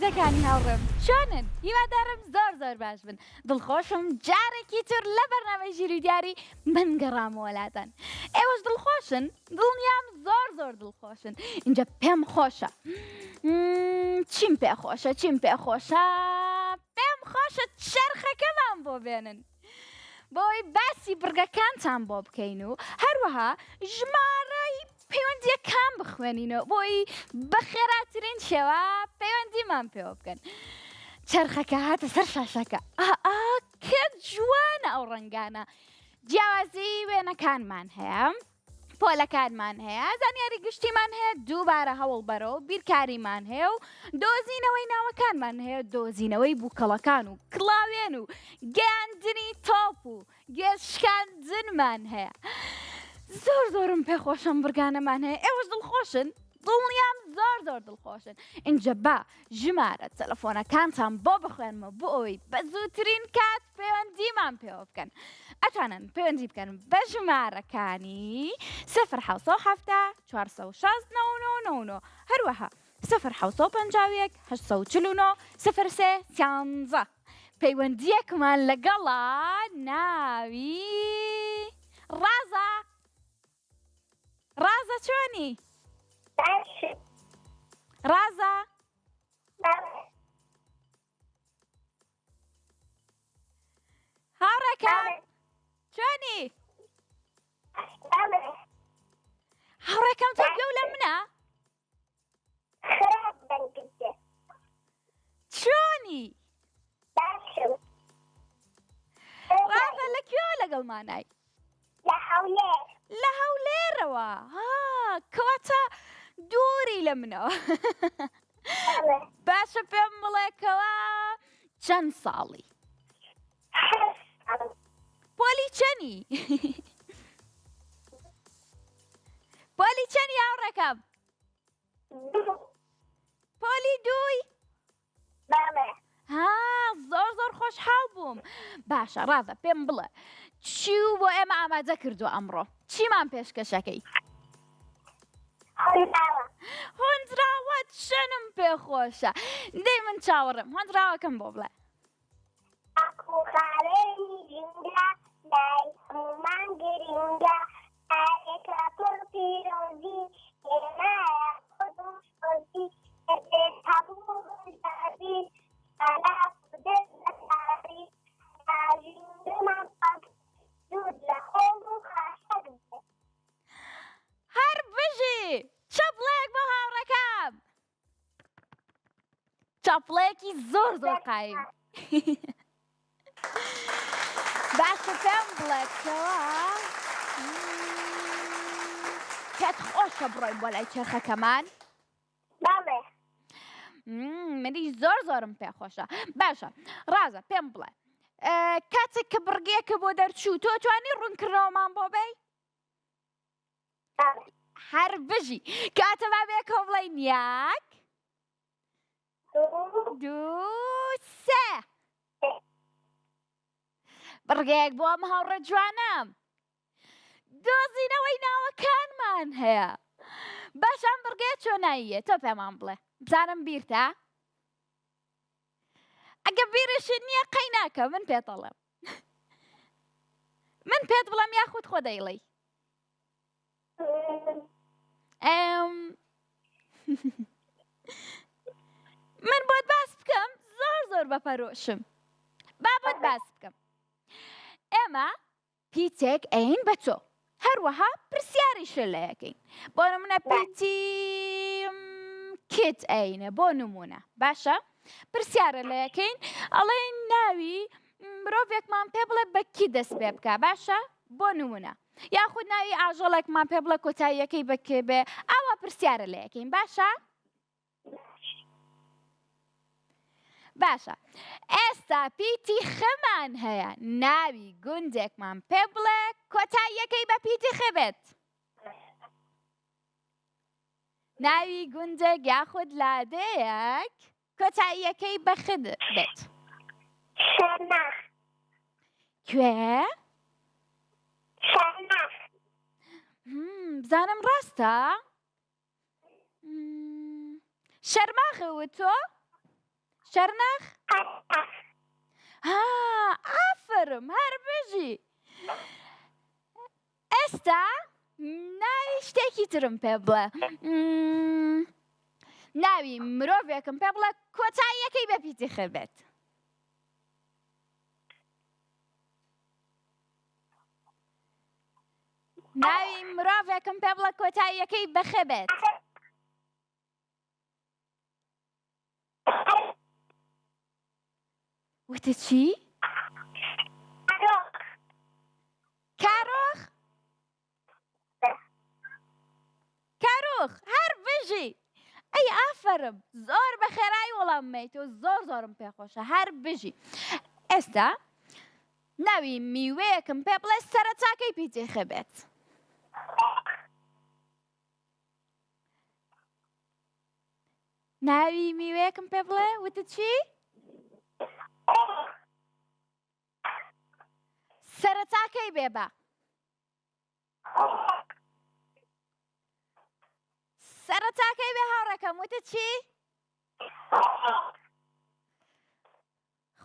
گەورەکانی هاوڕێم چۆنن؟ هیوادارم زۆر باش بن. دڵخۆشم جارێکی تر لە بەرنامەی ژیر و دیاری من گەڕامەوە وڵاتان. ئێوەش دڵخۆشن؟ دڵنیام زۆر دڵخۆشن. اینجا پێم خۆشە. چیم پێ خۆشە؟ پێم خۆشە چرخەکەمان بۆ بێنن. بۆی باسی برگەکانتان بۆ بکەین و هەروەها ژمارەی پەیوەندیەکان بخوێنینەوە بۆی بە خێراترین شێوە پەیوەندیمان پێوە بکەن. چرخەکە هاتە سەر شاشەکە. کە جوانە ئەو ڕەنگانە. جیاوازی وێنەکانمان هەیە، پۆلەکانمان هەیە، زانیاری گشتیمان هەیە، دووبارە هەوڵ بەرەوە بیرکاریمان هەیە و دۆزینەوەی ناوەکانمان هەیە، دۆزینەوەی بووکەڵەکان و کڵاوێن و گەیاندنی تۆپ و گێشکاندنمان هەیە. زۆرم پێخۆشم برگانەمان هەیە. ئێوەش دڵخۆشن؟ دڵنیام زۆر دڵخۆشن. اینجا با ژمارە تەلەفۆنەکانتان بۆ بخوێنمە بۆ ئەوەی بە زووترین کات پەیوەندیمان پێوە بکەن. ئەتوانن پەیوەندی بکەن بە ژمارەکانی 070 416 هەروەها 051 849 03 پەیوەندیەکمان لەگەڵا ناوی ڕازە چۆنی؟ ڕازە؟ هاوڕێکم چۆنی؟ هاوڕێکم تۆ گوێ لە منە؟ چۆنی؟ ڕازە لەکوێوە لەگەڵمانای؟ لە هەولێرەوە. کەواتە دووری لە منەوە. باشە پێم بڵێکەوە چەند ساڵی؟ پۆلی چەنی؟ پۆلی چەنی هاوڕێکم؟ پۆلی دووی؟ زۆر خۆشحاڵ بووم. باشە ڕازە پێم بڵێ چی بۆ ئێمە ئامادە کردووە ئەمڕۆ؟ چیمان پێشکەشەکەی؟ هۆندراوە چەنم پێخۆشە. دەی من چاوەڕێم هۆندراوەکەم بۆ بڵێ. هەر بژی چاپڵەیەک بۆ هاوڕێکم. چاپڵەیەکی زۆر قایم. باشە پێم بڵێتەوە پێت خۆشە بڕۆین بۆ لای چرخەکەمان؟ منی زۆرم پێخۆشە. باشە ڕازە پێم بڵێ کاتێک کە بڕگەیەکە بۆ دەرچوو تۆ توانی ڕوونکردنەوەمان بۆ بێی؟ هەر بژی کاتە با بێکەوە بڵێین یەک دوو سێ. بڕگەیەک بۆ ئەم هاوڕێ جوانم. دۆزینەوەی ناوەکانمان هەیە. باش ئەم بڕگەیە چۆناییە تۆ پێمان بڵێ بزانم بیرتە؟ ئەگە بیرشت نییە قەی ناکە من پێت دەڵێم. من پێت بڵێم یاخود خۆ دەیڵێی. من بۆت باس بکەم زۆر بەپەرۆشم. با بۆت باس بکەم. ئێمە پیتێک ئەین بە تۆ هەروەها پرسیاریشە لە یەکەین. بۆ نمونە پیتی کت ئەینە بۆ نمونە. باشە پرسیارە لە یەکەین ئەڵێن ناوی مرۆڤێکمان پێ بڵێ بە کی دەست پێ بکە. باشە بۆ نمونە یاخود ناوی ئاژەڵێکمان پێ بڵێ کۆتاییەکەی بەکێ بێ. ئاوا پرسیارە لە یەکەین. باشە ئێستا پیتی خمان هەیە. ناوی گوندێکمان پێ بڵێ کۆتاییەکەی بە پیتی خ بێت. ناوی گوندێک یاخود لادەیەک کۆتاییەکەی بە خ بێت. کوێ؟ بزانم ڕاستە؟ شەرماخەوە تۆ؟ شەرنەخ؟ ها ئافرم هەر بژی. ئێستا ناوی شتێکی ترم پێ بڵێ. ناوی مرۆڤێکم پێ بڵێ کۆتاییەکەی بە پیتی خێر بێت. ناوی مرۆڤێکم پێ بڵێ کۆتاییەکەی بەخێ بێت. وتە چی؟ کارۆخ؟ کارۆخ هەر بژی. ئەی ئافرم زۆر بە خێرایی وەڵام مەیتۆ زۆر زۆرم پێخۆشە هەر بژی. ئێستا ناوی میوەیەکم پێ بڵێ سەرەتاکەی پیتی خێ بێت. ناوی میوەیەکم پێ بڵێ وتە چی؟ سەرەتاکەی بێ بە. سەرەتاکەی بێ هاوڕێکەم وتە چی؟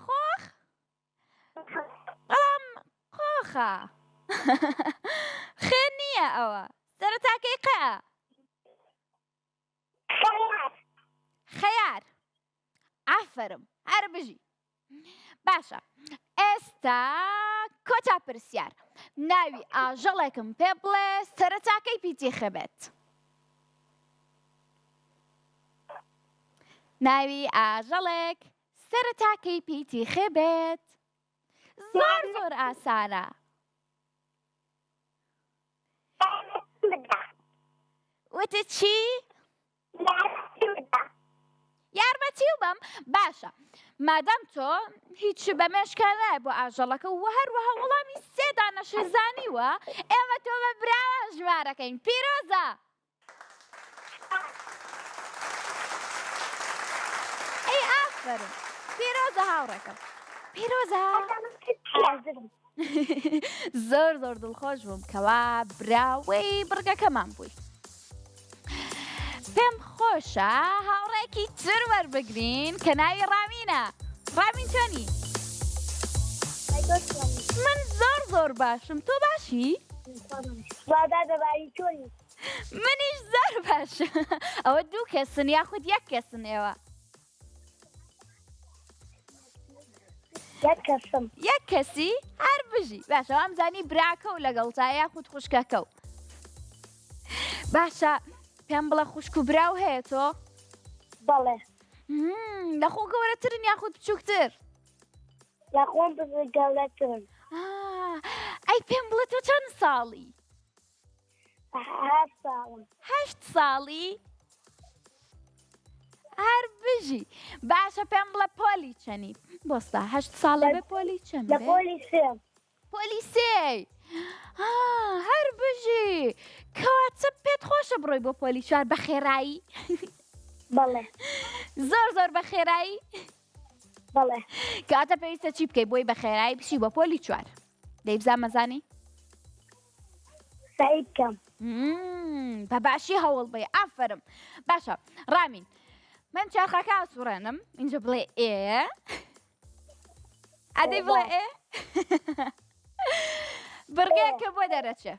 خۆخ؟ بەڵام خۆخە. خێر نییە ئەوە. سەرەتاکەی قەیە؟ خەیار. ئافرم هەر بژی. باشە ئێستا کۆتا پرسیار. ناوی ئاژەڵێکم پێ بڵێ سەرەتاکەی پیتی خێ بێت. ناوی ئاژەڵێک سەرەتاکەی پیتی خێ بێت. زۆر زۆر ئاسانە. وتە چی؟ یارمەتی بەم. باشە مادام تۆ هیچ بە مێشکە نایە بۆ ئاژەڵەکە و هەروەها وەڵامی سێ دانەشە زانیوە، ئێمە تۆ بە براوە ژمارەکەین. پیرۆزە. ئەی ئافرم پیرۆزە هاوڕێکەم. پیرۆزە. زۆر زۆر دڵخۆش بووم کەوا براوەی بڕگەکەمان بووی. پێم خۆشە هاوڕێکی تر وەربگرین کە ناوی ڕامینە. ڕامین چۆنی؟ من زۆر زۆر باشم. تۆ باشی؟ منیش زۆر باشە. ئەوە دوو کەسن یاخود یەک کەسن ئێوە؟ یەک کەسی هەر بژی. باشە ئەمزانی براکە و لەگەڵتا یاخود خوشکەکە و. باشە پێم بڵێ خوشک و براو هەیە تۆ؟ بەڵێ. لە خۆ گەورەترن یاخود بچووکتر؟ لە خۆم گەورەترن. ئەی پێم بڵێ تۆ چەند ساڵی؟ 8 ساڵم. 8 ساڵی؟ هەر بژی. باشە پێم بڵێ پۆلی چەنی؟ بۆستا 8 ساڵە بێ پۆلی چەند لە پۆلی سێم. پۆلی سێی. هەر بژی. کەواتە پێت خۆشە بڕۆی بۆ پۆلی 4 بە خێرایی؟ بەڵێ. زۆر زۆر بە خێرایی؟ بەڵێ. کەواتە پێویستە چی بکەی بۆی بە خێرایی بچی بۆ پۆلی 4؟ دەیبزان مەزانی؟ سعی بکەم. بە باشی هەوڵ بێ. ئافرم. باشە ڕامین من چرخەکە ئاسوڕێنم. اینجا بڵێ ئێ. ئەدەی بڵێ ئێ؟ بڕگەیەکە بۆ دەرەچێ.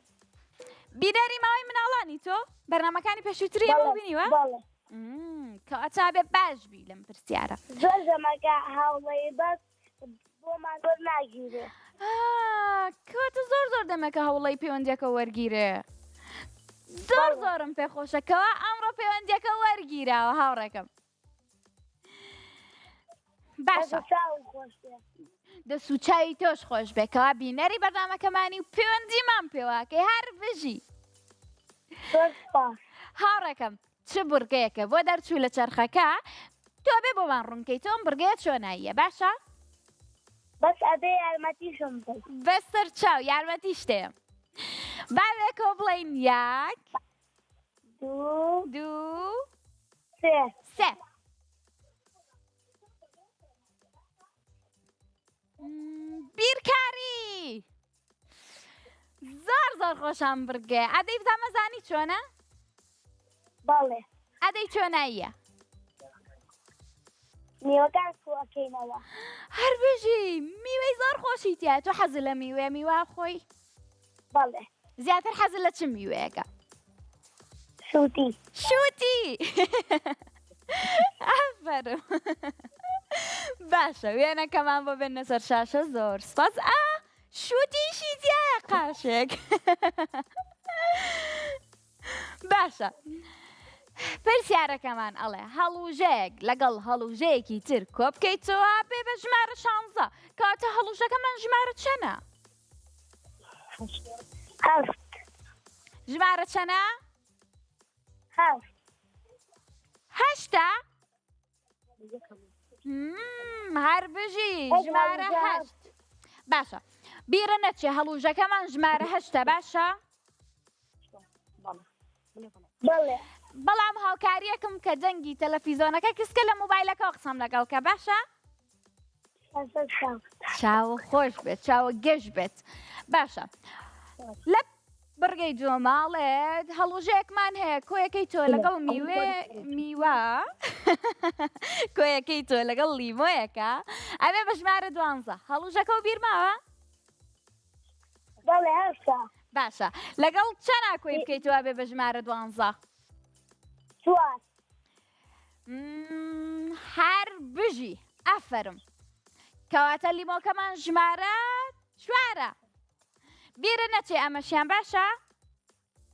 بینەری ماوەی مناڵانی تۆ؟ بەرنامەکانی پێشووتری ئەمە بینیوە؟ بەڵێ. کەواتە بێ باش بی لەم پرسیارە. زۆر زەمەکە هاوڵێی بەس بۆمان زۆر ناگیرێ. کەواتە زۆر زۆر دەمەکە هەوڵەی پەیوەندیەکە وەرگیرێ. زۆر زۆرم پێخۆشەکەوە ئەمڕۆ پەیوەندیەکە وەرگیراوە هاوڕێکەم. باشە دەست و چاوی تۆش خۆش بێکەوە بینەری بەرنامەکەمانی و پەیوەندیمان پێواکەی هەر بژی. هاوڕێکەم چ بورگەیەکە بۆ دەرچوو لە چرخەکە تۆ بێ بۆمان ڕوونکەی تۆم بڕگەیە چۆناییە. باشە؟ بەس ئەدەی یارمەتیشم بڵێ. بەسەر چاو یارمەتی شتەیە. باوێکەوە بڵێین یەک، دوو، سێ. بیرکاری. زۆر زۆر خۆشم بڕگەیە. ئەدەی بزانمەزانی چۆنە؟ بەڵێ. ئەدەی چۆناییە؟ میوەکان کوەکەینەوە. هەر بژی میوەی زۆر خۆشی تیا تۆ حەزت لە میوە خۆی بەڵێ زیاتر حەزت لە چ میوەیەکە شووتی. شووتی ئافەرم باشە وێنەکەمان بۆ بێنە سەر شاشە زۆر سپاس شووتیشی جیایە قاشێک باشە پرسیارەکەمان ئەڵێ هەڵوژەیەک لەگەڵ هەڵوژەیەکی تر کۆ بکەیتەوە بێ بە ژمارە 16 کاتە هەڵوژەکەمان ژمارە چەنە هەفت. ژمارە چەنە هەفت. هەشتا هەر بژی ژمارە هەشت باشە بیرە نەچێ هەڵوژەکەمان ژمارە هەشتە باشە بەڵێ بەڵام هاوکاریەکەم کە جەنگی تەلەڤیزۆنەکە کەسکە لە مۆبایلەکەەوە قسەم لەگەڵ کە باشە چاوە خۆش بێت چاوە گەشت بێت باشە لە بڕگەی جۆماڵێت هەڵوژەیەکمان هەیە کۆیەکەی تۆ لەگەڵ میوە کۆیەکەی تۆ لەگەڵ لیمۆیەکە ئەبێ بە ژمارە 12 هەڵوژەکە و بیرماوە بەڵێ هەفتە. باشە لەگەڵ چەنا کۆی بکەیتەوە بێ بە ژمارە 12 چوار. هەر بژی ئەفەرم کەواتە لیمۆکەمان ژمارە چوارە بیرە نەچێ ئەمەشیان باشە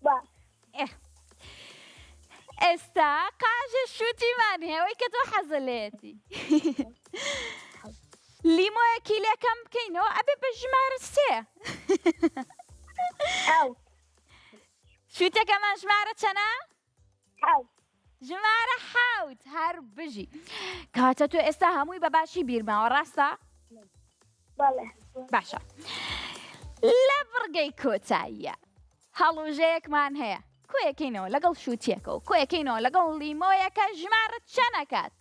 باش. ئێستا قاژە شووتیمان هێوەی کە تۆ حەزەلێتی لیمۆیەکی لێکەم بکەینەوە ئەبێ بە ژمارە 3 حەوت. شووتەکەمان ژمارە چەنە حەوت. ژمارە 7 هەر بژی کاتە تۆ ئێستا هەمووی بە باشی بیرماوە ڕاستە بەڵێ باشە لە بڕگەی کۆتاییە هەڵوژەیەکمان هەیە کۆیەکەینەوە لەگەڵ شووتیەکە و کۆیەکەینەوە لەگەڵ لیمۆیەکە ژمارە چەنەکات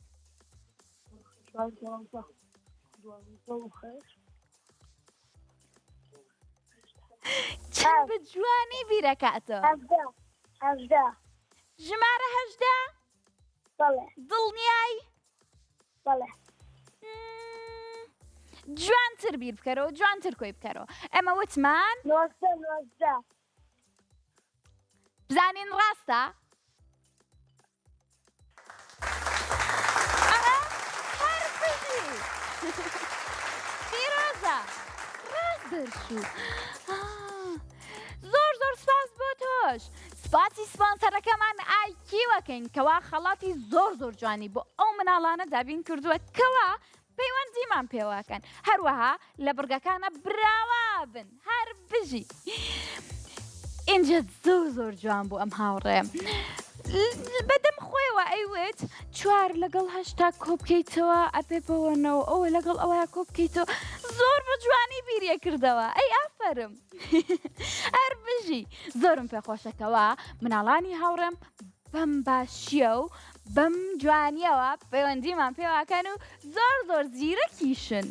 چەند بە جوانی بیرەکاتەوە هەژدە. ژمارە 18 بەڵێ دڵنیای بەڵێ جوانتر بیر بکەرەوە جوانتر کۆی بکەرەوە ئەمە وتمان نۆزدە. بزانین ڕاستە ئەمە هەر بژی پیرۆزە ڕاست دەرچوو زۆر سپاس بۆ تۆش سپاسی سپانسەرەکەمان ئایکیوەکەین کەوا خەڵاتی زۆر جوانی بۆ ئەو مناڵانە دابین کردووە کەوا پەیوەندیمان پێواکەن هەروەها لە بڕگەکانە براوا بن هەر بژی اینجا زۆر جوان بوو ئەم هاوڕێم بەدەم خۆیەوە ئەیوێت چوار لەگەڵ هەشتا کۆ بکەیتەوە ئەپێ بەوەنەوە ئەوە لەگەڵ ئەوەیە کۆ بکەیتەوە زۆر بە جوانی بیریە کردەوە ئەی ئافەرم هەر بژی زۆرم پێخۆشەکەوە مناڵانی هاوڕێم بەم باشیە و بەم جوانیەوە پەیوەندیمان پێواکەن و زۆر زیرەکیشن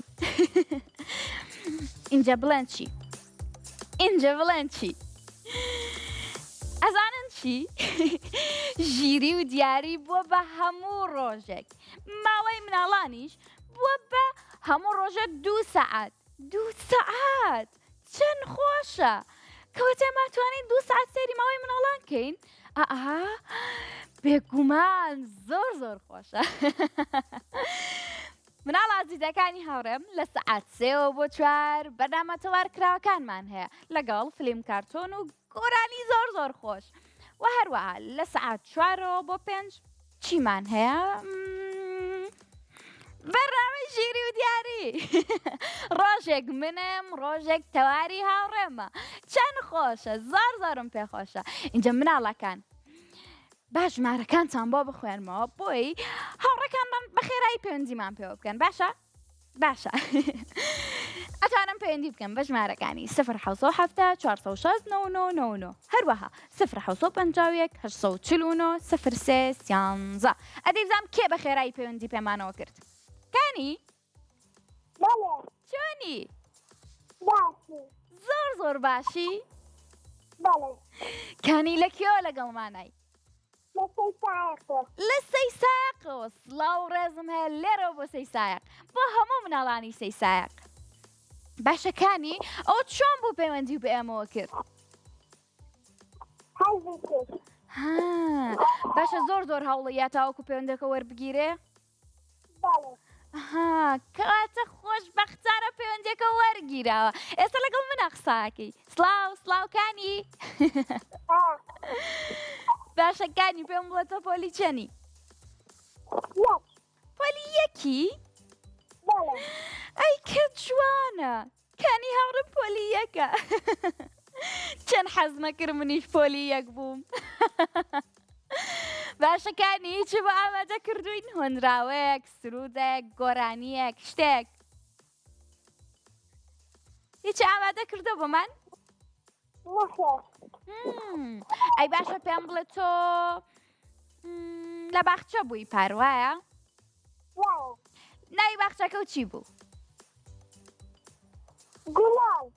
اینجا بڵێن چی اینجا بڵێن چی ئەزانن چی ژیری و دیاری بووە بە هەموو ڕۆژێک ماوەی مناڵانیش بووە بە هەموو ڕۆژێک 2 سەعات 2 سەعات چەند خۆشە کەواتە ماتوانین 2 سەعات سەیری ماوەی مناڵان کەین بێگومان زۆر خۆشە مناڵ ئازیزەکانی هاوڕێم لە سەعات 3 بۆ 4 بەرنامە تەوارکراوەکانمان هەیە لەگەڵ فلیم کارتۆن و گۆرانی زۆر خۆش و هەروەها لە سەعات 4 بۆ 5 چیمان هەیە بەرنامەی ژیری و دیاری ڕۆژێک منم ڕۆژێک تەواری هاوڕێمە چەند خۆشە زۆرم پێخۆشە اینجا مناڵەکان باش ژمارەکانتان بۆ بخوێنمەوە بۆی هاوڕێکانمان بەخێرایی پەیوەندیمان پێوە بکەن باشە ئەتوانم پەیوەندی بکەم بە ژمارەکانی 0 406 9999 هەروەها 0 849 0 13 ئەدەیزانم کێ بەخێرایی پەیوەندی پێمانەوە کرد کانی بەڵێ چۆنی باشی. زۆر باشی بەڵێ کانی لە کێوە لەگەڵمانای لەسەی سایەقە. لە سەی سایقەوە سڵاو و ڕێزم هەیە لێرەوە بۆ سەی سایق بۆ هەموو مناڵانی سەی سایق. باشەکانی ئەو چۆن بوو پەیوەندی و بە ئێمەوە کرد؟ حەزی کرد. باشە زۆر هەوڵە تاوەکو پەیوەندەکە وەربگیرێ؟ بەڵێ. کەواتە خۆشبەختانە پەیوەندەکە وەرگیراوە. ئێستا لەگەڵ منە قساکەی. سڵاوکانی. باشەکانی پێم بڵێ تۆ پۆلی چەنی؟ یەک. پۆلی یەکی؟ بەڵێ. ئەی کە جوانە کانی هاوڕێم پۆلی یەکە. چەند حەزمە کرد منیش پۆلی یەک بووم. باشەکانی هیچ بۆ ئامادە کردوین؟ هۆنراوەیەک، سرودێک، گۆرانیەک، شتێک؟ هیچ ئامادە کردو بۆمان؟ نەخێر. ئەی باشە پێم بڵێ تۆ لە باخچە بووی پاروایە؟ وایە. ناوی باخچەکە و چی بوو؟ گوڵال.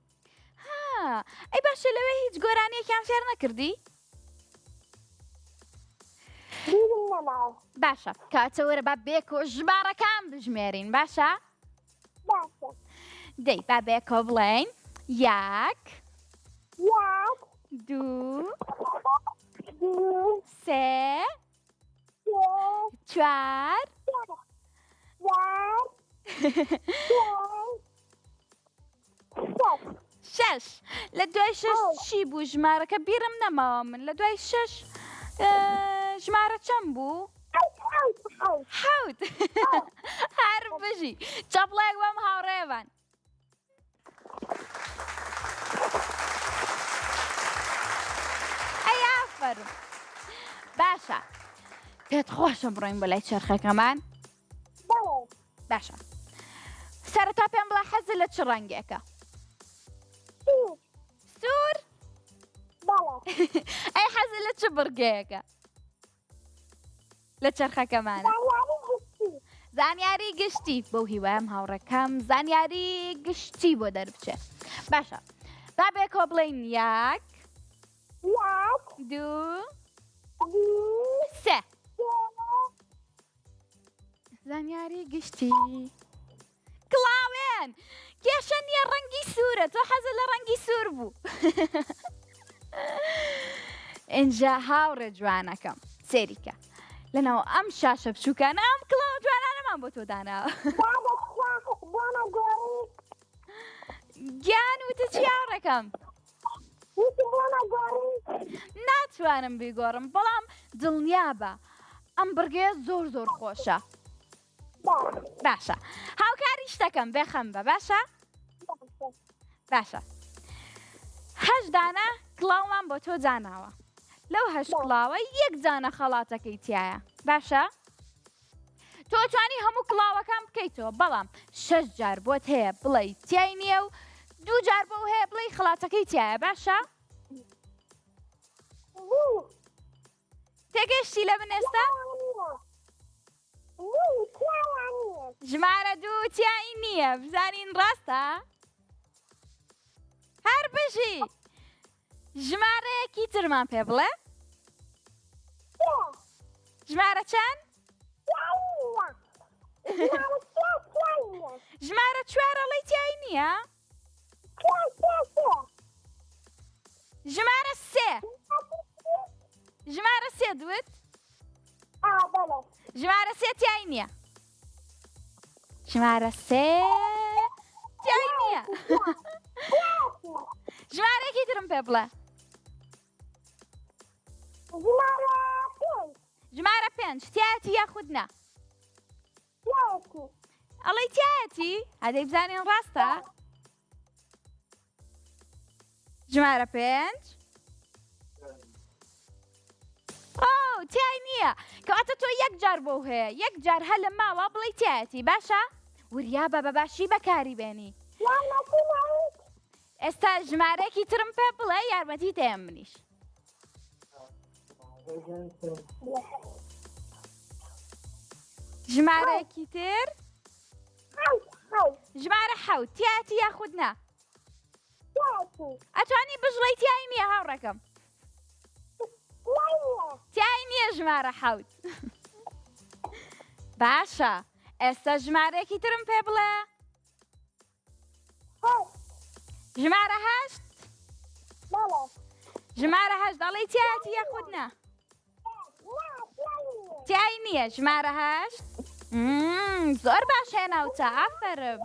ئەی باشە لەوێ هیچ گۆرانیەکیان فێر نەکردی؟ بیرم نەماوە. باشە کاتە وەرە با بێکۆ ژمارەکان بژمێرین باشە؟ باشە. دەی با بێکۆ بڵێین یەک، یەک، دوو، دوو، سێ، سێ، چوار، چوار، پێنج، شەش. لە دوای شەش چی بوو ژمارەکە بیرم نەماوە من لە دوای شەش ژمارە چەند بوو؟ حەوت. هەر بژی چەپڵێک بەم هاوڕێوان. ئەی ئافەرم. باشە پێت خۆشە بڕۆین بۆ لای چرخەکەمان؟ بەڵێ. باشە سەرەتا پێم بڵێ حەزت لە چ ڕەنگێکە؟ سوور. سوور؟ بەڵێ. ئەی حەزت لە چ بڕگەیەکە لە چرخەکەمانە؟ زانیاری گشتی. زانیاری گشتی. بەو هیوایم هاوڕەکەم زانیاری گشتی بۆ دەربچێت. باشە با بێکۆ بڵێین یەک، یەک، دوو، دوو، سێ. سێ، زانیاری گشتی. کڵاوێن کێشە نییە ڕەنگی سوورە تۆ حەزت لە ڕەنگی سوور بوو. ئینجا هاوڕێ جوانەکەم سێریکە لەناو ئەم شاشە بچووکانە ئەم کڵاو جوانانەمان بۆ تۆ داناوە. بۆمە گۆڕی. گیان وتە چی هاوڕێکەم؟ وتی بۆمە گۆڕی. ناتوانم بیگۆڕم بەڵام دڵنیابە ئەم بڕگەیە زۆر خۆشە. باشە هاوکاری شتەکەم بێخەم بە باشە؟ باشە 8 دانە کڵاومان بۆ تۆ داناوە لەو 8 کڵاوە یەک دانە خەڵاتەکەی تایە باشە؟ تۆ توانی هەموو کڵاوەکان بکەیتەوە بەڵام 6 جار بۆت هەیە بڵێ تیای نییە و 2 جار بۆ هەیە بڵێ خەڵاتەکەی تایە باشە؟ تێگەشتی لە من ئێستا؟ ژمارە 2 تیایی نییە بزانین ڕاستە؟ هەر بژی ژمارەیەکی ترمان پێ بڵێ؟ ژمارە چەند؟ ژمارە 4 ئەڵێ تیایی نییە؟ ژمارە 3 ژمارە 3 دوت؟ ژمارە 3 تیایی نییە؟ ژمارە 3 تیایی نییە؟ ژمارەیەکی ترم پێ بڵێ؟ ژمارە 5 تایەتی یاخود نا؟ ئەڵێ تایەتی؟ هەدەی بزانین ڕاستە؟ ژمارە 5 تیای نییە کەواتە تۆ 1 جار بۆ هەیە 1 جار هە لە ماوە بڵێ تایەتی باشە؟ وریا بە بەباشی بەکاری بێنی ئێستا ژمارەیەکی ترم پێ بڵێ یارمەتی تێم منیش ژمارەیەکی تر ژمارە 7 تایەتی یاخود نا؟ ئەتوانی بژڵێی تیای نییە هاوڕێکەم تیای نییە ژمارە حەوت باشە ئێستا ژمارەیەکی ترم پێ بڵێ ژمارە هەشت بەڵێ ژمارە هەشت دەڵێی تایەتی یەخودنا تیای نییە ژمارە هەشت زۆر باش هێناوتە ئافەرم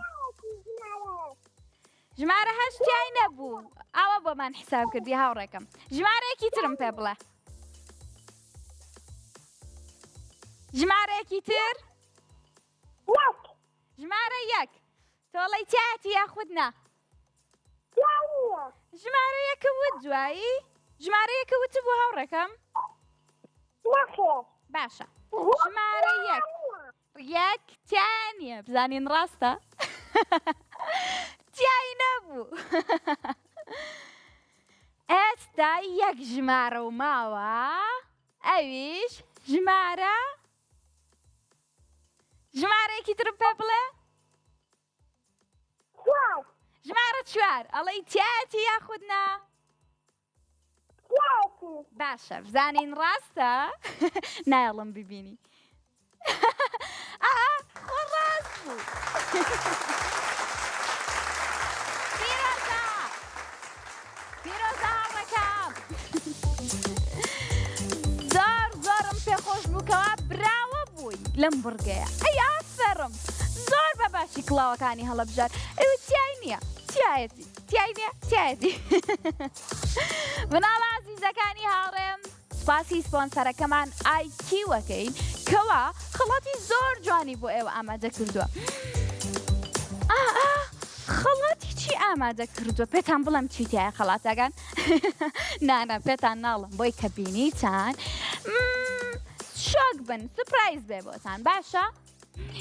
ژمارە هەشت تیای نەبوو ئەوە بۆمان حساب کردی هاوڕێکم ژمارەیەکی ترم پێ بڵێ ژمارەیەکی تر ژمارە یەک تۆڵی تایەتی یاخودنا ژمارە یەکە وت دوایی ژمارە یەکە وت بوو هاوڕێکم باشە ژمارە یەک تیانە بزانین ڕاستە تیای نەبوو ئێستا یەک ژمارە و ماوە ئەویش ژمارەیەکی ترم پێ بڵێ ژمارە چوار ئەڵێی تایەتی یاخودنا باشە بزانین ڕاستە نایڵم ببینی خۆ ڕاست بوو پیرۆزە هاوڕێکم زۆرم پێخۆش بووکەوە براوە بووی لەم بڕگەیە ئەی ئافەرم زۆر بە باشی کڵاوەکانی هەڵەبژار ئەوە تیای نییە تیایەتی مناڵە عەزیزەکانی هاوڕێم سپاسی سپۆنسەرەکەمان ئایکیوەکەین کەوا خەڵاتی زۆر جوانی بۆ ئێوە ئامادە کردووە خەڵاتی چی ئامادە کردووە پێتان بڵم چی تایە خەڵاتەکان نانە پێتان ناڵم بۆی کە بینیتان شۆک بن سپرایز بێ بۆتان باشە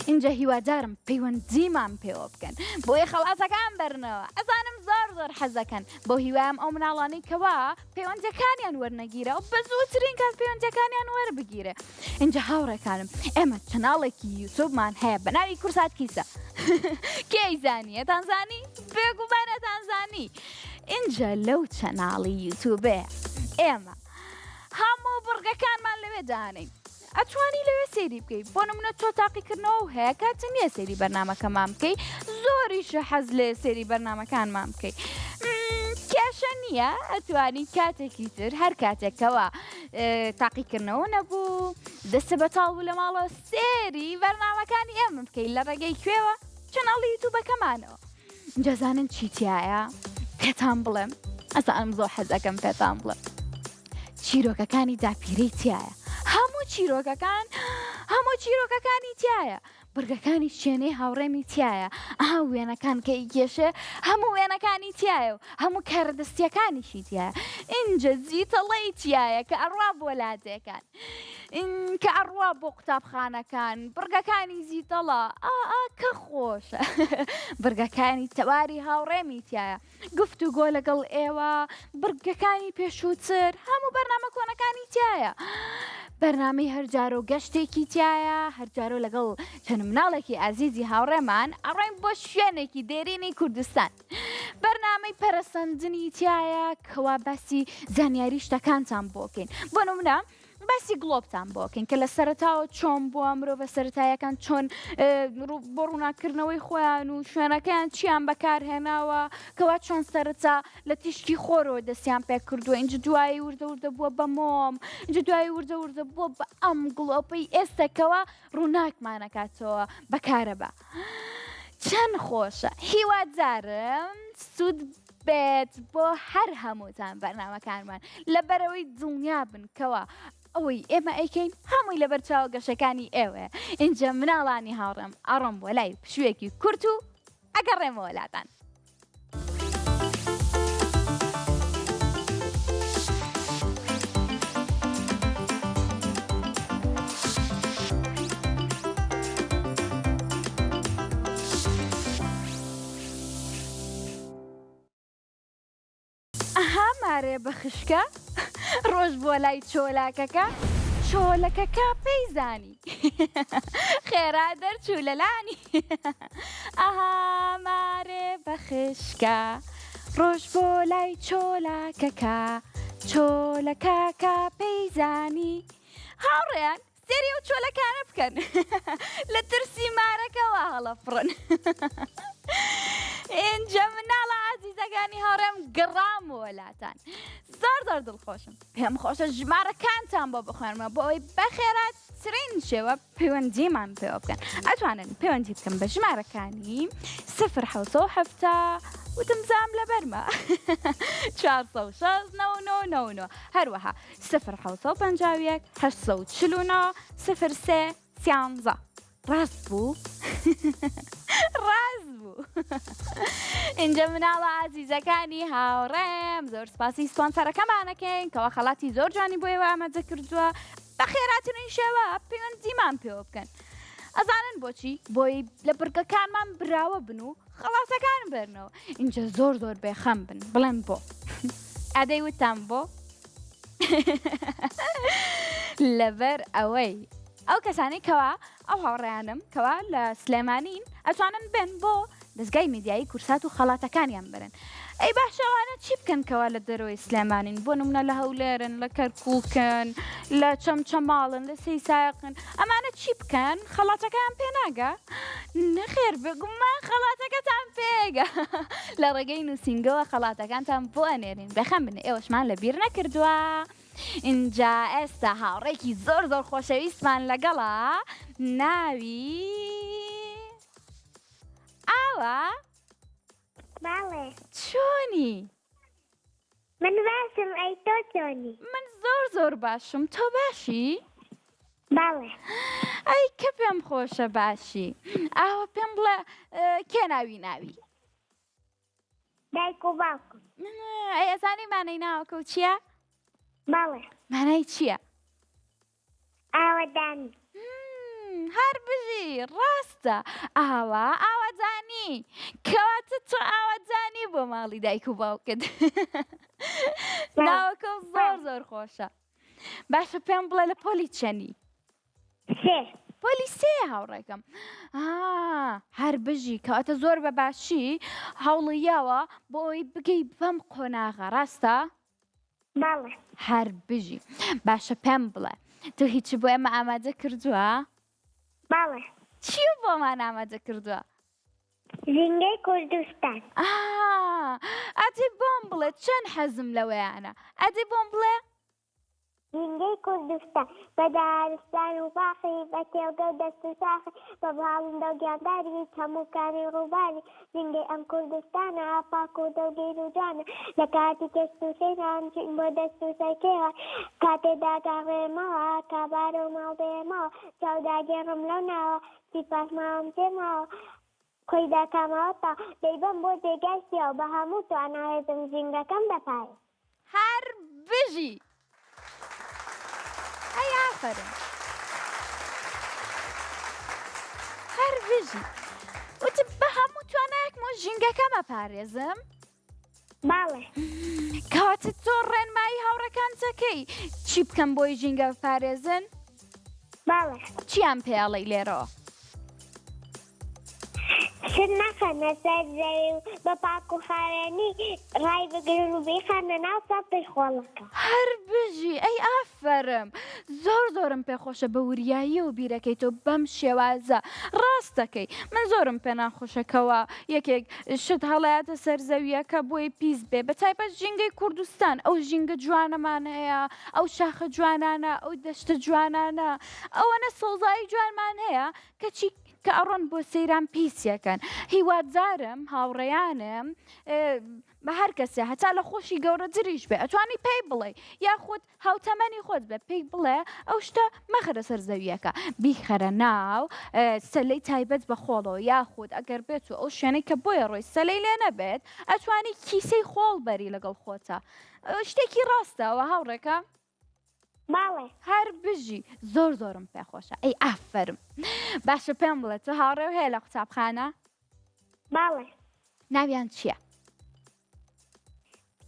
اینجا هیوادارم پەیوەندیمان پێوە بکەن بۆیە خەڵاتەکان بەرنەوە ئەزانم زۆر حەزەکەن بۆ هیوایم ئەو مناڵانەی کەوا پەیوەندەکانیان وەرنەگیرە و بە زووترین کات پەیوەندەکانیان وەربگیرە اینجا هاوڕێکانم ئێمە چەناڵێکی یوتوبمان هەیە بە ناوی کورسات کیسە کێی زانیە تانزانی بێگومانە تانزانی اینجا لەو چەناڵی یوتوبێ ئێمە هەموو بڕگەکانمان لەوێ دانین ئەتوانی لەوێ سێری بکەی بۆ نمونە تۆ تاقیکردنەوە هەیە کاتە نییە سێری بەرنامەکەمان بکەی زۆریشە حەز لێ سێری بەرنامەکانمان بکەی کێشە نییە ئەتوانی کاتێکی تر هەر کاتێکەوە تاقیکردنەوە نەبوو دەستە بەتاڵ بوو لە ماڵەوە سێری بەرنامەکانی ئێمە بکەی لە ڕێگەی کوێوە چەناڵی یوتوبەکەمانەوە جەزانن چیتیایە پێتان بڵێم ئەزانم زۆر حەزەکەم پێتان بڵێم چیرۆکەکانی داپیرەی تایە هەموو چیرۆکەکانی تایە بڕگەکانی شوێنەی هاوڕێمی تایە وێنەکان کە ئیگێشێ هەموو وێنەکانی تایە و هەموو کارەدەستیەکانیشی تایە اینجا زیتەڵەی تایە کە ئەڕوا بۆ لادێکان کە ئەڕوا بۆ قوتابخانەکان بڕگەکانی زیتەڵە کە خۆشە بڕگەکانی تەواری هاوڕێمی تایە گفتوگۆ لەگەڵ ئێوە بڕگەکانی پێشووتر هەموو بەرنامە کۆنەکانی تایە بەرنامەی هەرجار و گەشتێکی تایە هەرجارۆ لەگەڵ چەند مناڵێکی ئازیزی هاوڕێمان ئەڕۆین بۆ شوێنێکی دێرینەی کوردستان بەرنامەی پەرەسەندنی تایە کەوا باسی زانیاری شتەکانتان بۆکەین بۆ نمونە باسی گڵۆبتان بۆکەین کە لە سەرەتاوە چۆن بووە مرۆڤە سەرەتاییەکان چۆن بۆ ڕووناکردنەوەی خۆیان و شوێنەکەیان چیان بەکارهێناوە کەوا چۆن سەرەتا لە تیشتی خۆرەوە دەستیان پێ کردووە اینجا دوایی وردە بووە بە مۆم اینجا دوایی وردە بووە بە ئەم گڵۆپەی ئێستاکەوە ڕووناکمانەکاتەوە بەکارەبە چەند خۆشە هیوادارم سوود بێت بۆ هەر هەمووتان بەرنامەکانمان لەبەرەوەی دڵنیا بن کەوە ئەوەی ئێمە ئەیکەین هەمووی لەبەر چاوە گەشەکانی ئێوە اینجا مناڵانی هاوڕێم ئەڕۆم بۆ لای پشوویەکی کورت و ئەگەڕێمەوە وڵاتان مارێ بە خشکە ڕۆژ بۆ لای چۆلەکەکە پەیزانی خێرا دەرچوو لەلانی مارێ بە خشکە ڕۆژ بۆ لای چۆلەکەکە پەیزانی هاوڕێیان سێری ئەو چۆلەکانە بکەن لە ترسی مارەکەەوە هەڵەفڕن. اینجا مناڵە عەزیزەکانی هاوڕێم گەڕام وەلاتان زۆر دڵخۆشم. پێم خۆشە ژمارەکانتان بۆ بخوێنمەوە بۆ ئەوەی بەخێراترین شێوە پەیوەندیمان پێوە بکەن. ئەتوانن پەیوەندی بکەن بە ژمارەکانی 0 وتمزام لەبەرمە 469 هەروەها 0 849 03 ڕاست بوو؟ ڕاست بوو. اینجا مناڵە عەزیزەکانی هاوڕێم زۆر سپاسی سپۆنسەرەکەمانەکەین کەەوە خەڵاتی زۆر جوانی بۆ ئێوە ئامادە کردووە بە خێراترین شێوە پەیوەندیمان پێوە بکەن. ئەزانن بۆچی؟ بۆی لە برگەکانمان براوە بن و خەڵاتەکان بەرنەوە. اینجا زۆر بێخەم بن بڵێن بۆ. ئادەی وتان بۆ؟ لەبەر ئەوەی ئەو کەسانی کەوا ئەو هاوڕێیانم کەوا لە سلێمانین ئەتوانن بێن بۆ دەستگای میدیایی کورسات و خەڵاتەکانیان برن. ئەی باشەوانە چی بکەن کەوا لە دەرەوەی سلێمانین بۆ نمونە لە هەولێرن لە کەرکووکن لە چەمچەماڵن لە سەیسایقن ئەمانە چی بکەن خەڵاتەکان پێناگە؟ نەخێر بگومان خەڵاتەکەتان پێگە لە ڕێگەی نووسینگەوە خەڵاتەکانتان بۆ ئەنێرین بەخەم بن ئێوەشمان لەبیر نەکردووە. اینجا ئێستا هاوڕێکی زۆر خۆشەویستمان لەگەڵا ناوی ئاوە؟ باڵێ چۆنی؟ من باشم ئەی تۆ چۆنی؟ من زۆر باشم تۆ باشی؟ باڵێ ئەی کە پێم خۆشە باشی. ئاوە پێم بڵێ کێ ناوی؟ دایک و باوکم. ئەی ئەزانی مانەی ناوەکە و چییە؟ باڵێ مانای چییە؟ ئاوەدانی. هەر بژی ڕاستە ئاوەدانی کەواتە تۆ ئاوەدانی بۆ ماڵی دایک و باوکت. ناوەکە زۆر خۆشە. باشە پێم بڵێ لە پۆلی چەنی؟ پۆلی سێ هاوڕێکم. هەر بژی کەواتە زۆر بە باشی هەوڵیاوە بۆ ئەوی بگەی بەم قۆناغە ڕاستە؟ باڵێ هەر بژی. باشە پێم بڵێ تۆ هیچی بۆ ئێمە ئامادە کردووە؟ باڵێ چی بۆمان ئامادە کردووە؟ ژینگەی کوردستان. ئەدی بۆم بڵێ چەند حەزم لەوەیانە. ئەدی بۆم بڵێ ژینگەی کوردستان بە دارستان و باخی بە تێوگە و دەست و ساخی بە باڵندە و گیانداری هەمووکانی ڕووباری ژینگەی ئەم کوردستانە ئاپاک و دەوگەیر و جوانە لە کاتی کەست و سێنان بۆ دەست و سەرکێوە کاتێدا داغێمەوە کابارە و ماڵدێمەوە چاوداگێڕم لەو ناوە سیپاس ماوەم تێماوە خۆی داکامەوەتا دەیبەم بۆ جێگای سیاو بە هەموو تواناهێزم ژینگەکەم دەپایە. هەر بژی. ئەی ئافەرن هەر بژی. وتم بە هەموو توانایەکم و ژینگەکەمە پارێزم؟ باڵێ کەواتە تۆ ڕێنمایی هاوڕەکان چەکەی چی بکەم بۆی ژینگە بپارێزن؟ باڵێ چیان پێڵەی لێرەوە؟ شت نەخەنە سەر زەوی و بە پاک و خاوێنی ڕای بگرن و بیخەنە ناو سەپی خۆڵەکە. هەر بژی. ئەی ئافەرم زۆرم پێخۆشە بە وریایی و بیرەکەی تۆ بەم شێوازە ڕاستەکەی. من زۆرم پێ ناخۆشەکەوە یەکێک شت هەڵەیاتە سەر زەویەکە بۆی پیس بێ بە تایبەت ژینگەی کوردستان ئەو ژینگە جوانەمان هەیە ئەو شاخە جوانانە ئەو دەشتە جوانانە ئەوەنە سۆزایی جوانمان هەیە کەچی کە ئەڕۆن بۆ سەیران پیسیەکەن. هیوادارم هاوڕێیانم بە هەر کەسێ هەتا لە خۆشی گەورەتریش بێ ئەتوانی پێی بڵێ یاخود هاوتەمەنی خۆت بێ پێی بڵێ ئەو شتە مەخەرە سەر زەویەکە بیخەرە ناو سەلەی تایبەت بە خۆڵەوە یاخود ئەگەر بێت و ئەو شوێنەی کە بۆیە ڕۆی سەلەی لێ نەبێت ئەتوانی کیسەی خۆڵ بەری لەگەڵ خۆتە. شتێکی ڕاستە ئەوە هاوڕێکە؟ باڵێ هەر بژی زۆرم پێخۆشە. ئەی ئافەرم. باشە پێم بڵێ تۆ هاوڕێ هەیە لە قوتابخانە؟ باڵێ ناویان چییە؟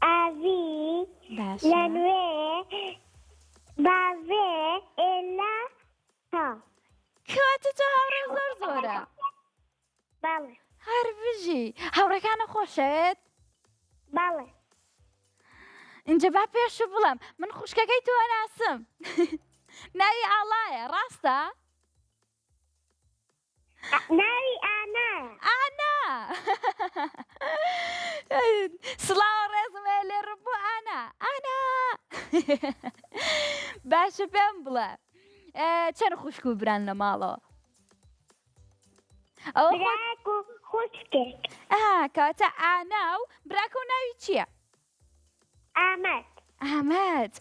ئاوی لە نوێ باڤێ ئێلا تا. کەواتە تۆ هاوڕێ زۆرە. باڵێ هەر بژی. هاوڕێکانە خۆشەوێت؟ باڵێ اینجا با پێش بڵم من خوشکەکەی تۆ ناسم. ناوی ئاڵایە ڕاستە؟ ناوی ئانا. ئانا سڵاو ڕێزم هەیە لێ ڕبوو ئانا ئانا باشە پێم بڵێ چەند خوشک و بران لە ماڵەوە؟ ئەوە براک و خوشکێک. کەواتە ئانا و براکە و ناوی چییە؟ ئامەد. ئامەد.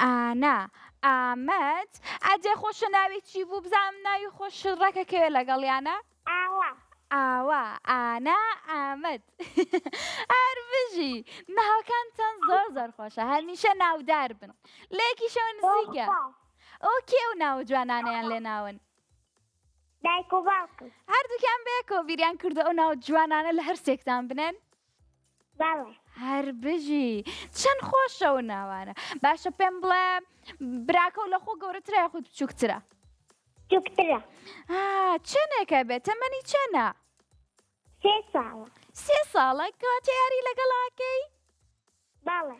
ئانا ئامەد ئەجێ خۆشە ناوی چی بوو بزانم ناوی خۆش ڕەکەکەوێ لەگەڵیانە؟ ئاوا. ئاوا ئانا ئامەد هەر بژی ناوەکانتان زۆر خۆشە هەمیشە ناودار بن لێکیشەوە نزیکە ئەو کێ و ناو جوانانەیان لێ ناون؟ دایک و باوکم. هەردووکیان بەیەکەوە بیریان کردو ئەو ناو جوانانە لە هەرسێکتان بنێن؟ بەڵێ. هەر بژی چەند خۆشە و ناوانە. باشە پێم بڵێ براکە و لە خۆ گەورەترە یاخود بچووکترە؟ بچووکترە. چەندێکە بێت تەمەنی چەندە؟ 3 ساڵە. 3 ساڵە کەواتە یاری لەگەڵاکەی؟ بەڵێ.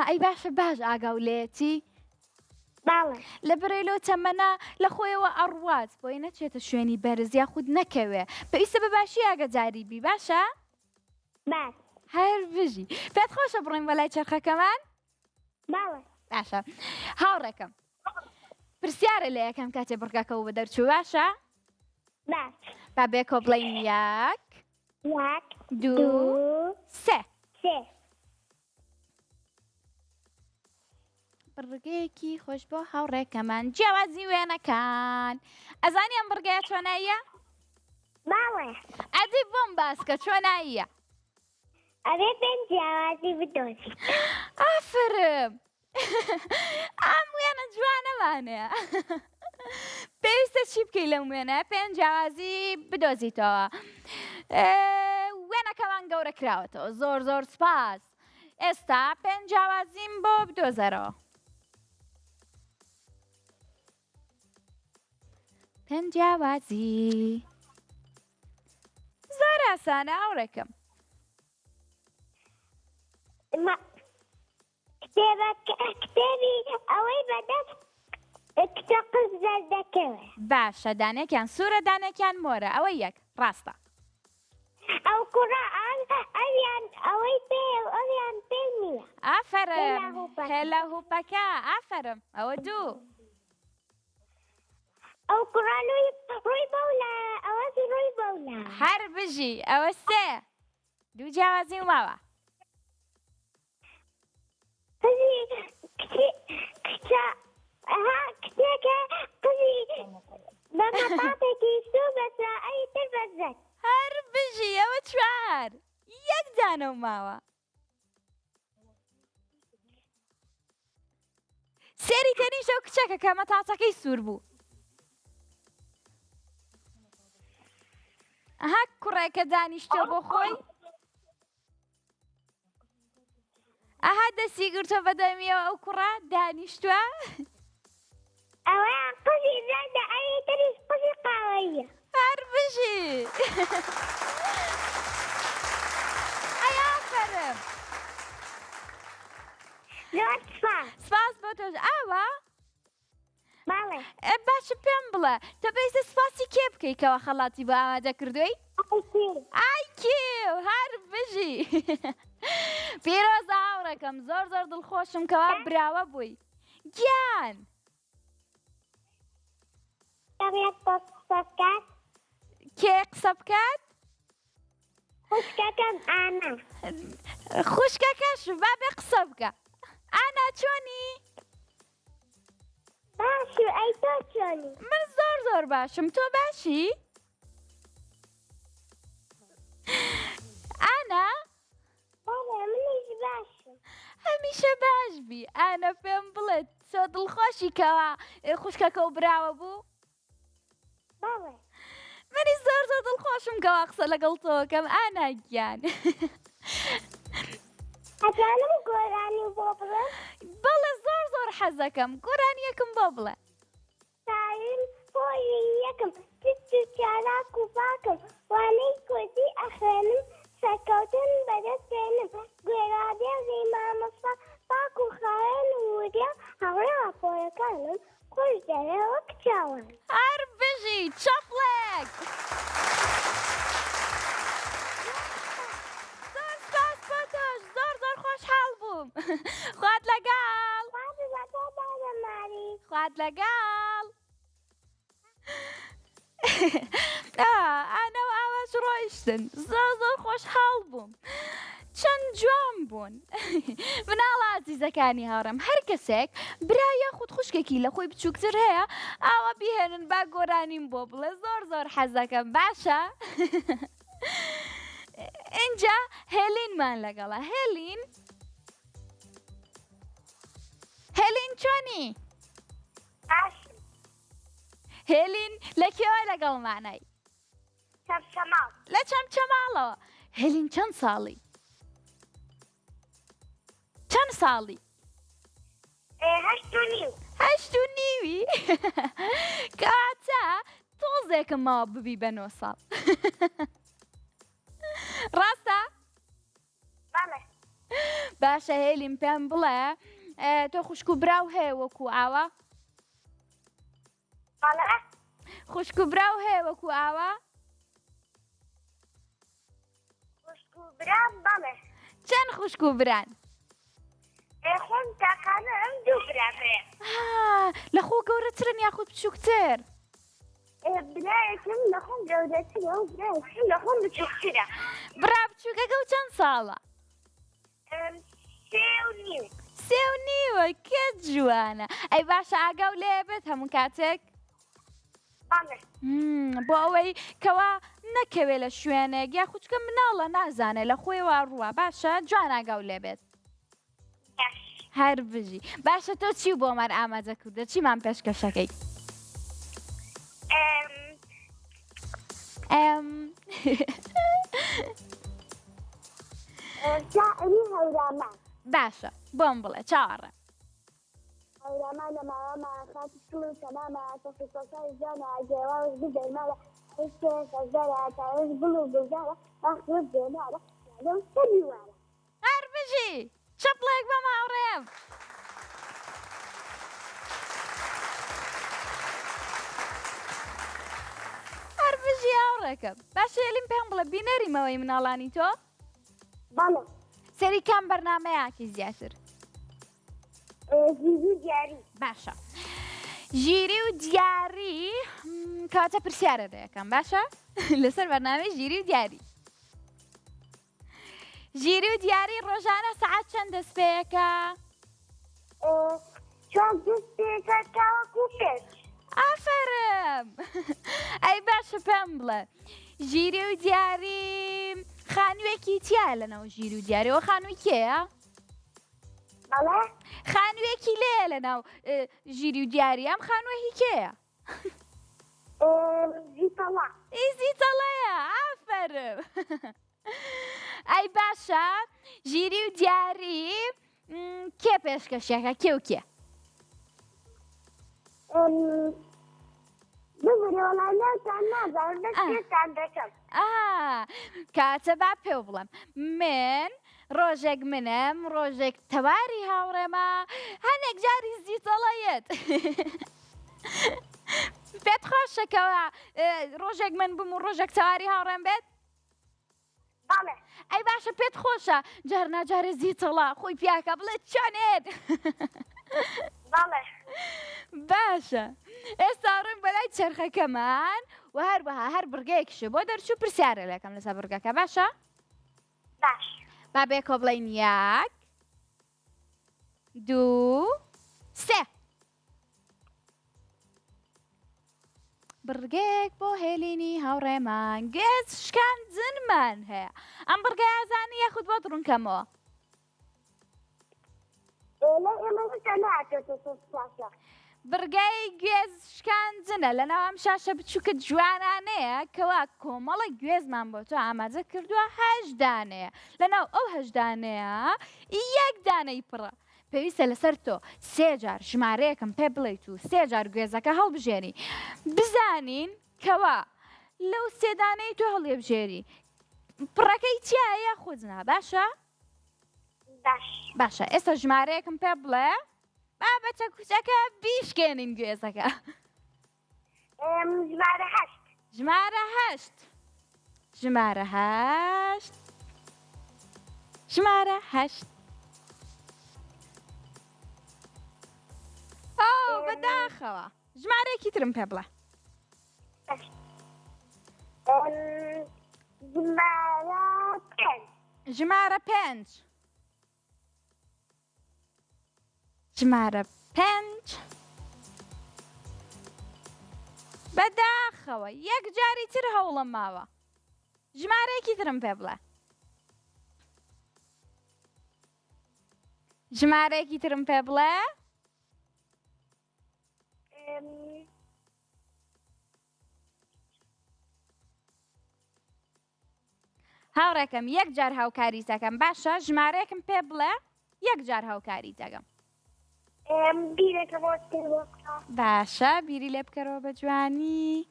ئەی باشە باش ئاگاولێتی؟ بەڵێ. لە بەرەوە تەمەنە لە خۆیەوە ئەڕوات بۆی نەچێتە شوێنی بەرز یاخود نەکەوێ پێویستە بە باشی ئاگاداری بی باشە؟ باش. هەر بژی پێت خۆشە بڕۆین بەلای چرخەکەمان؟ بەڵێ. باشە هاوڕێکم پرسیارە لە یەکەم کاتێ بڕگەکەەوە بە دەرچوو باشە؟ باش. با بێکۆ بڵین 1 1 2 3 3. بڕگەیەکی خۆش بۆ هاوڕێکەمان جیاوازی وێنەکان ئەزانی ئەم بڕگەیە چۆناییە؟ بەڵێ. ئەدی بۆم باسکە چۆناییە؟ ئەبێ پێم جیاوازی بدۆزی. ئافرم ئەم وێنە جوانەمانەیە پێویستە چی بکەی لەم وێنە پێم جیاوازی بدۆزیتەوە وێنەکەمان گەورە کراوەتەوە زۆر سپاس ئێستا پێم جیاوازیم بۆ بدۆزەرەوە پێم جیاوازی زۆر ئاسانە هاوڕێکم کتێبی ئەوەی بەدەست کتۆقز زەردەکەوێ. باشە دانێکیان سوورە دانێکیان مۆرە ئەوە یەک ڕاستە ئەو کوڕە ئەویان ئەوەی پێ ئەویان پێ نییە. ئافرم هێلە هوپەکە ئافرم ئەوە دوو ئەو کوڕە ڕووی بەولە ئەوەی ڕووی بەولە. هەر بژی ئەوە سێ دوو جیاوازی ماوە قزی کتێکە قزی بە مەتاقێکی سوو بەسرا ئەی تر بەزەت. هەر بژی ئەوە چوار یەک دانە و ماوە سێری تەنیشە و کچەکە کە مەتاقەکەی سوور بوو ئەها کوڕێکە دانیشتە بۆ خۆی ئەها دەستی گرتە بەدەمیەوە ئەو کوڕە دانیشتووە ئەوەیان قزی زەردە ئەی تریش قزی قاوەیە. هەر بژی ئەی ئافرم زۆر سپاس. سپاس بۆ تۆش ئاوە بەڵێ. باشە پێم بڵێ تۆ پێویستە سپاسی کێ بکەی کەەوە خەڵاتی بۆ ئامادە کردووی؟ ئایکیو هەر بژی پیرۆزە هاوڕێکەم زۆر دڵخۆشم کەوا براوە بووی گیان دەبێت بۆ قسە بکات. کێ قسە بکات؟ خوشکەکەم ئانا. خوشکەکەش با بێ قسە بکە ئانا چۆنی؟ باشی ئەی تۆ چۆنی؟ من زۆر باشم تۆ باشی؟ ئانا؟ بەڵێ منیش باشم. هەمیشە باش بی ئانا پێم بڵێت تۆ دڵخۆشی کەوا خوشکەکە و براوە بوو؟ بەڵێ. منی زۆر دڵخۆشم کەوا قسە لەگەڵ تۆکەم ئانا گیان ئەتوانم گۆرانی بۆ بڵێم؟ بەڵێ زۆر حەزەکەم گۆرانیەکم بۆ بڵێ ساوین خۆی یەکم پچ و چالاک و پاکم وانەی کوردی ئەخوێنم سەرکەوتن بەدەستێنم گوێرادێ زەی مامەستا پاک و خاوێن و وریە هەوڕێ راپۆرەکانم خۆش دەوێ وەک چاوان. هەر بژی چەپڵێک. زۆر سپاس بۆ تۆش، زۆر زۆر خۆشحاڵ بووم. خوات لەگەڵ. خوات لەگەڵ. ئەنە و ئاواش ڕۆیشتن، زۆر زۆر خۆشحاڵ بووم. چەند جوان بوون. مناڵە عەزیزەکانی هاوڕێم، هەر کەسێک برا یاخود خوشکێکی لە خۆی بچووکتر هەیە ئاوا بیهێنن با گۆرانیم بۆ بڵێ زۆر زۆر حەزەکەم. باشە؟ اینجا هێلینمان لەگەڵە. هێلین چۆنی؟ هێلین لە کێوە لەگەڵمانەی؟ لە چەمچەماڵەوە. هێلین چەند ساڵی؟ چەند ساڵی؟ 8 و نیوی. کەواتە تۆزێکم ماوە ببی بە 9 ساڵ. ڕاستە؟ باشە هێلین پێم بڵێ تۆ خوشک و براو هەیە وەکو ئاوا؟ خوشک و براو هەیە وەکو ئاوا؟ چەند خوشک و بران؟ لە خۆ گەورەترن یاخود بچووکتر؟ برا بچووکەکە و چەند ساڵە؟ 3 و نیوە. کێ جوانە. ئەی باشە ئاگاو لێ بێت هەموو کاتێک؟ بۆ ئەوەی کەوا نەکەوێ لە شوێنێک یا خوچکە مناڵە نازانێت لە خۆیەوە ڕووە. باشە جوان ئاگاو لێ بێت. هەر بژی. باشە تۆ چی بۆمان ئامادە کردە؟ چیمان پێشکەشەکەی؟ باشە بۆم بڵێ چاوەڕێ. هەورامان لەماوەما خاتی سڵ و تەمامە تەفیسەکانی جانە ئاگێواوش بدەیماوە هێشتێ سەزارە تاوێش بڵ و بزارە ئاخوت دێنارە یادەم سەری وارە. هەر بژی چەپڵێک بەم هاوڕێم. هەر بژی هاوڕێکم. باشە هێلین پێم بڵێ بینەریمەوەی مناڵانی تۆ؟ بەڵێ. سەری کام بەرنامەیەکی زیاتر؟ ژیری و دیاری. باشە. ژیری و دیاری کەواتە پرسیارە دەیەکەم. باشە؟ لەسەر بەرنامەی ژیری و دیاری. ژیری و دیاری ڕۆژانە سەعات چەند دەست پێیەکە؟ 4 دەست پێیەکە تاوەکو 5. ئافەرم. ئەی باشە پێم بڵێ ژیری و دیاری خانوویەکی تیایە لەناو ژیری و دیاریەوە؟ خانووی کێیە؟ بەڵێ. خانوویەکی لێیە لەناو ژیری و دیاری. ئەم خانووە هی کێیە؟ زیتەڵا. زیتەڵەیە. ئافەرم. ئەی باشە ژیری و دیاری کێ پێشکەشیەکە؟ کێ و کێ؟ بگوری وەڵام نازانم دەستێتان دەکەم. کاتە با پێ بڵێم من ڕۆژێک منم ڕۆژێک تەواری هاوڕێمە هەنێک جاری زیتەڵەیەت. پێت خۆشەکەوە ڕۆژێک من بم و ڕۆژێک تەواری هاوڕێم بێت؟ بەڵێ. ئەی باشە پێت خۆشە جار ناجارێ زیتەڵە خۆی پیاکە بڵێ چۆنێت؟ بەڵێ. باشە ئێستا ڕێم بەلای چەرخەکەمان و هەروەها هەر بڕگەیەکیشە بۆ دەرچوو پرسیارە لەکەم لەسەر بڕگەکە. باشە؟ باش. با بێکۆ بڵێین 1 2 3. بڕگەیەک بۆ هێلینی هاوڕێمان گوێز شکاندنمان هەیە. ئەم بڕگای ئازانی یاخود بۆ دڕونکەمەوە؟ بڕگای گوێز شکاندنە لەناو ئەم شاشە بچووکە جوانانەیە کەوا کۆمەڵی گوێزمان بۆ تۆ ئامادە کردووە 8 دانەیە. لەناو ئەو 8 دانەیە 1 دانەی پڕە. پێویستە لەسەر تۆ 3 جار ژمارەیەکم پێ بڵێیت و 3 جار گوێزەکە هەڵبژێری بزانین کەوا لەو 3 دانەی تۆ هەڵێبژێری پڕەکەی چیایە خۆزنا. باشە؟ باش. باشە ئێستا ژمارەیەکم پێ بڵێ. بابەتە کوچەکە بیشکێنین گوێزەکە. ژمارە 8. ژمارە 8. ژمارە 8. ژمارە 8. بەداخەوە ژمارەیەکی ترم پێ بڵێ. ژمارە 5. ژمارە 5. بەداخەوە یەک جاری تر هەوڵم ماوە. ژمارەیەکی ترم پێ بڵێ. ژمارەیەکی ترم پێ بڵێ. هاوڕێکم یەک جار هاوکاری دەکەم باشە ژمارەیەکم پێ بڵێ یەک جار هاوکاری دەگەم. باشە بیری لێ بکەرەوە بە جوانی.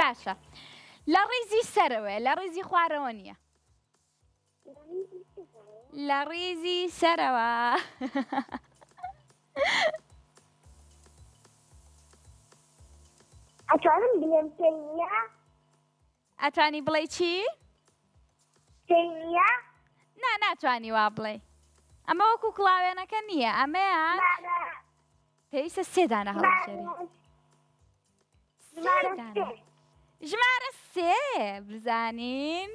باشە لە ڕیزی سەرەوەی لە ڕیزی خوارەوە نییە. لە ڕیزی سەرەوە. ئەتوانم بڵێم تێنیا؟ ئەتوانی بڵێ چی؟ تێنیا؟ ناتوانی وا بڵێ. ئەمە وەکو کڵاوێنەکە نییە ئەمەیان پێویستە سێدانە هەڵبژێری. ژمارە 3 بزانین.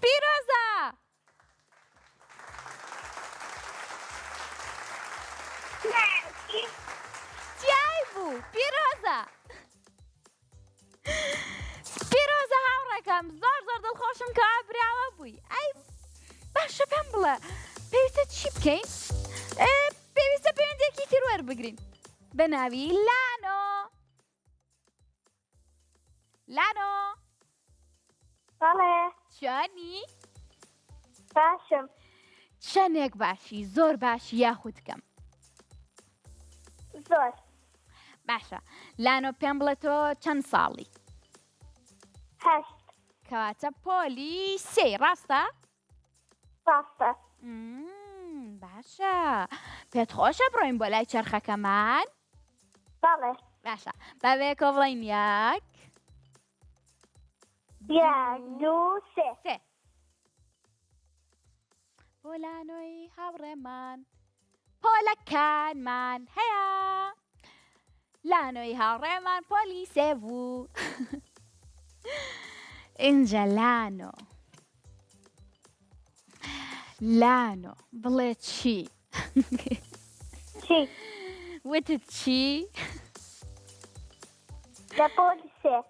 پیرۆزە. چیای بوو پیرۆزە. پیرۆزە هاوڕێکم زۆر دڵخۆشم کە براوە بووی. ئەی باشە پێم بڵێ پێویستە چی بکەین؟ پێویستە پەیوەندێکی تر وەربگرین بە ناوی لانۆ. لانۆ. بەڵێ. چۆنی؟ باشم. چەندێک باشی زۆر باشی یاخود کەم؟ زۆر. باشە لانۆ پێم بڵێ تۆ چەند ساڵی؟ 8. کەواتە پۆلی 3 ڕاستە؟ ڕاستە. باشە پێت خۆشە بڕۆین بۆ لای چەرخەکەمان؟ بەڵێ. باشە بەوەیەکۆ بڵین یەک 2 3. بۆ لانۆی هاوڕێمان پۆلەکانمان هەیە. لانۆی هاوڕێمان پۆلی 3 بوو. اینجا لانۆ. لانۆ بڵێ چی؟ چی؟ وتت چی؟ لە پۆلی 3.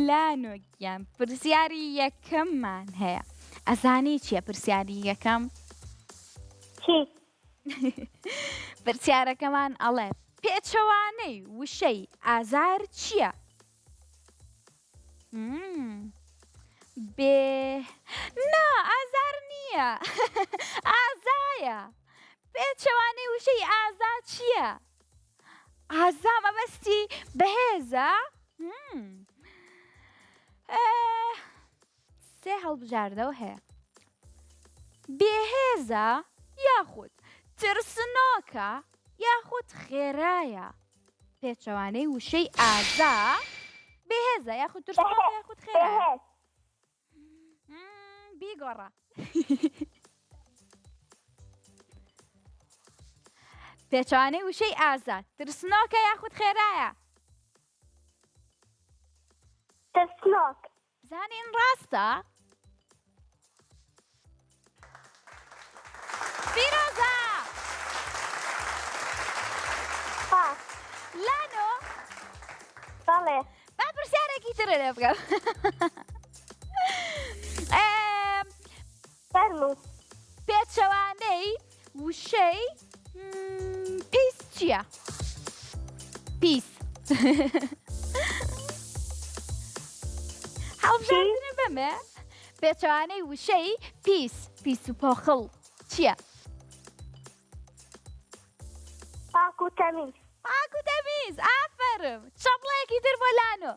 لانۆ گیان پرسیاری یەکەممان هەیە. ئەزانی چییە پرسیاری یەکەم؟ چی؟ پرسیارەکەمان ئەڵێ پێچەوانەی وشەی ئازار چییە؟ نا ئازار نییە. ئازایە. پێچەوانەی وشەی ئازا چییە؟ ئازا مەبەستی بەهێزە؟ سێ هەڵبژاردەوە هەیە. بێهێزە یاخود ترسنۆکە یاخود خێرایە. پێچەوانەی وشەی ئازا بێهێزە یاخود ترسنۆکە یاخود خێرایە. بیگۆڕە. پێچەوانەی وشەی ئازا ترسنۆکە یاخود خێرایە؟ ترسنۆک. بزانین ڕاستە؟ پیرۆزە. لانۆ. بەڵێ. با پرسیارێکی ترە لێ بکەم. فەرموو. پێچەوانەی وشەی پیس چییە؟ پیس. هەڵبژاردنە بەمە پێچەوانەی وشەی پیس و پۆخڵ چییە؟ پاک و تەمیز. پاک و تەمیز. ئافەرم. چەپڵەیەکی تر بۆ لانۆ.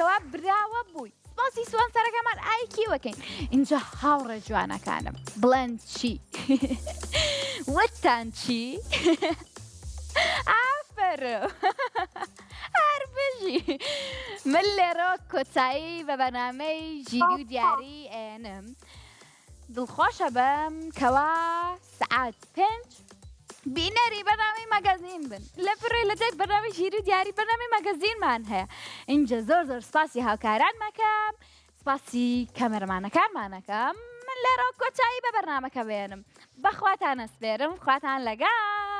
کەوا براوە بووی سپاسی سپۆنسەرەکەمان ئایکی وەکەین اینجا هاوڕێ جوانەکانم بڵێن چی وتان چی ئافرە هەر بژی من لێرە کۆتایی بە بەرنامەی ژیری و دیاری ئێنم دڵخۆشە بم کەوا سعات 5 بینەری بەنامی مەگەزین بن لە پڕێ لە تێک بەنامی ژیری و دیاری بەنامی مەگەزینمان هەیە اینجا زۆر سپاسی هاوکاران مەکەم سپاسی کەمەرمانەکانمانەکەم من لێرە کۆتایی بە بەرنامەکە بێنم بەخواتان ئەسپێرم خواتان لەگەڵ